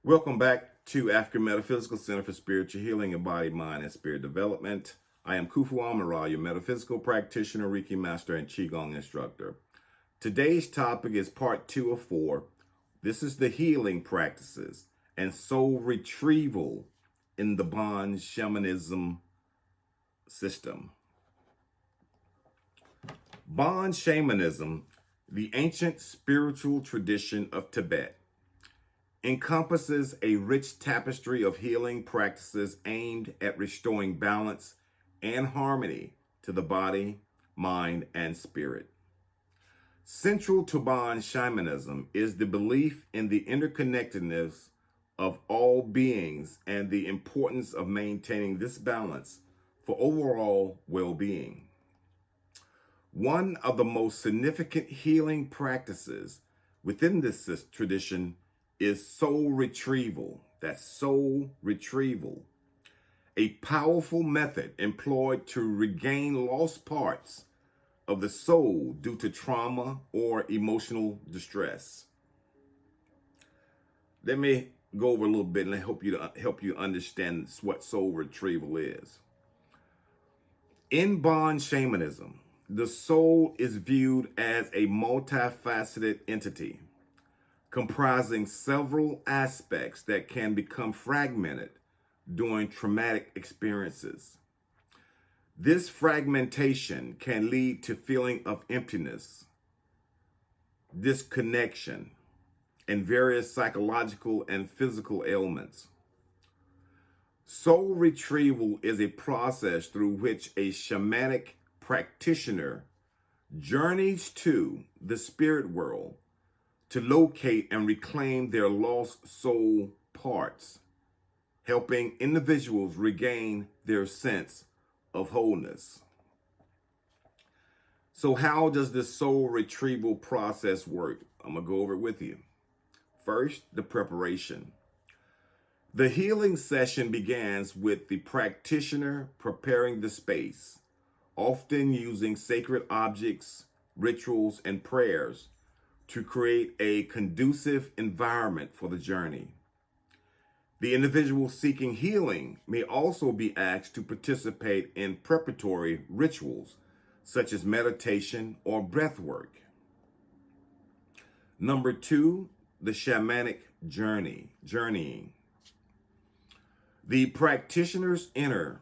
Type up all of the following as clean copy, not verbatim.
Welcome back to African Metaphysical Center for Spiritual Healing and Body, Mind, and Spirit Development. I am Kufu Amara, your metaphysical practitioner, Reiki master, and Qigong instructor. Today's topic is part 2 of 4. This is the healing practices and soul retrieval in the Bon Shamanism system. Bon Shamanism, the ancient spiritual tradition of Tibet, encompasses a rich tapestry of healing practices aimed at restoring balance and harmony to the body, mind, and spirit. Central to Bon Shamanism is the belief in the interconnectedness of all beings and the importance of maintaining this balance for overall well-being. One of the most significant healing practices within this tradition is soul retrieval. That's soul retrieval, a powerful method employed to regain lost parts of the soul due to trauma or emotional distress. Let me go over a little bit and help you understand what soul retrieval is. In Bon Shamanism, the soul is viewed as a multifaceted entity comprising several aspects that can become fragmented during traumatic experiences. This fragmentation can lead to feeling of emptiness, disconnection, and various psychological and physical ailments. Soul retrieval is a process through which a shamanic practitioner journeys to the spirit world to locate and reclaim their lost soul parts, helping individuals regain their sense of wholeness. So how does this soul retrieval process work? I'm going to go over it with you. First, the preparation. The healing session begins with the practitioner preparing the space, often using sacred objects, rituals, and prayers to create a conducive environment for the journey. The individual seeking healing may also be asked to participate in preparatory rituals, such as meditation or breath work. Number 2, the shamanic journeying. The practitioners enter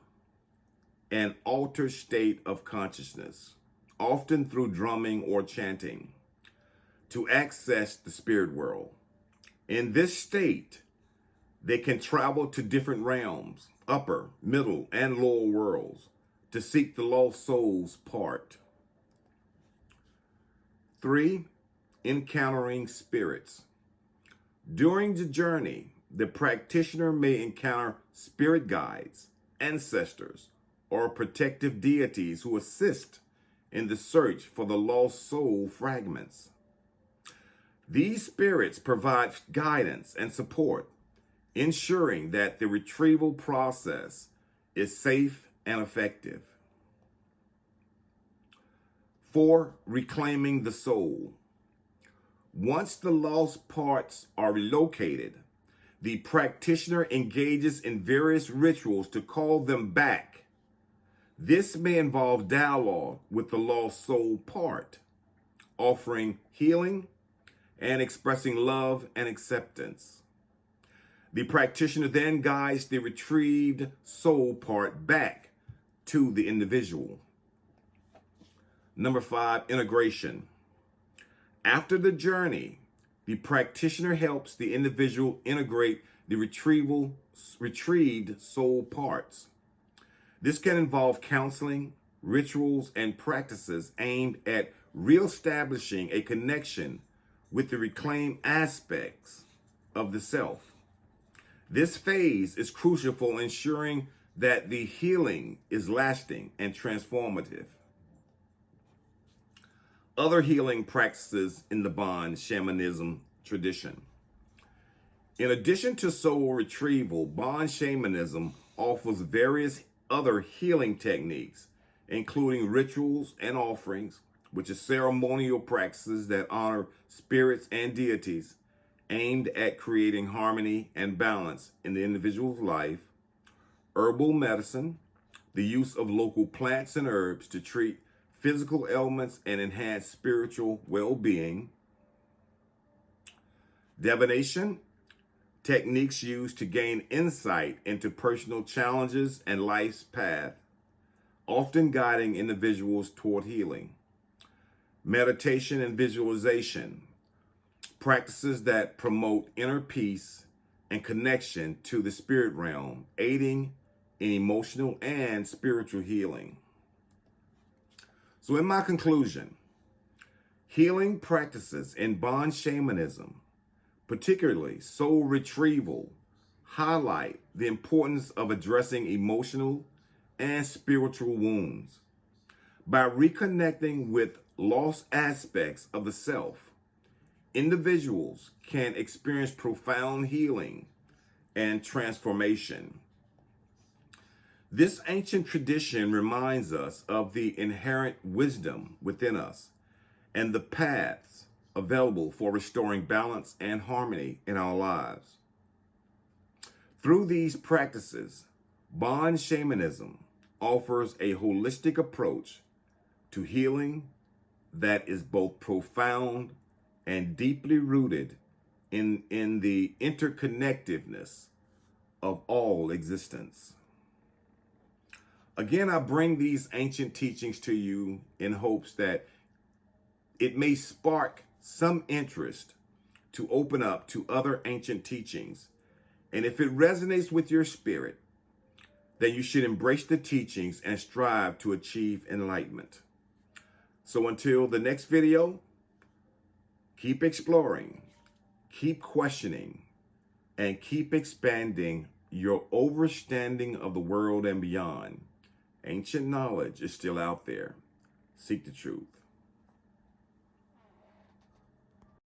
an altered state of consciousness, often through drumming or chanting, to access the spirit world. In this state, they can travel to different realms, upper, middle, and lower worlds, to seek the lost soul's part. 3, encountering spirits. During the journey, the practitioner may encounter spirit guides, ancestors, or protective deities who assist in the search for the lost soul fragments. These spirits provide guidance and support, ensuring that the retrieval process is safe and effective. 4, reclaiming the soul. Once the lost parts are relocated, the practitioner engages in various rituals to call them back. This may involve dialogue with the lost soul part, offering healing and expressing love and acceptance. The practitioner then guides the retrieved soul part back to the individual. Number 5, integration. After the journey, the practitioner helps the individual integrate the retrieved soul parts. This can involve counseling, rituals, and practices aimed at reestablishing a connection with the reclaimed aspects of the self. This phase is crucial for ensuring that the healing is lasting and transformative. Other healing practices in the Bon Shamanism tradition. In addition to soul retrieval, Bon Shamanism offers various other healing techniques, including rituals and offerings, which are ceremonial practices that honor spirits and deities, aimed at creating harmony and balance in the individual's life. Herbal medicine, the use of local plants and herbs to treat physical ailments and enhance spiritual well-being. Divination, techniques used to gain insight into personal challenges and life's path, often guiding individuals toward healing. Meditation and visualization, practices that promote inner peace and connection to the spirit realm, aiding in emotional and spiritual healing. So in my conclusion, healing practices in Bon shamanism, particularly soul retrieval, highlight the importance of addressing emotional and spiritual wounds. By reconnecting with lost aspects of the self, individuals can experience profound healing and transformation. This ancient tradition reminds us of the inherent wisdom within us and the paths available for restoring balance and harmony in our lives. Through these practices, Bon shamanism offers a holistic approach to healing that is both profound and deeply rooted in the interconnectedness of all existence. Again, I bring these ancient teachings to you in hopes that it may spark some interest to open up to other ancient teachings. And if it resonates with your spirit, then you should embrace the teachings and strive to achieve enlightenment. So until the next video, keep exploring, keep questioning, and keep expanding your understanding of the world and beyond. Ancient knowledge is still out there. Seek the truth.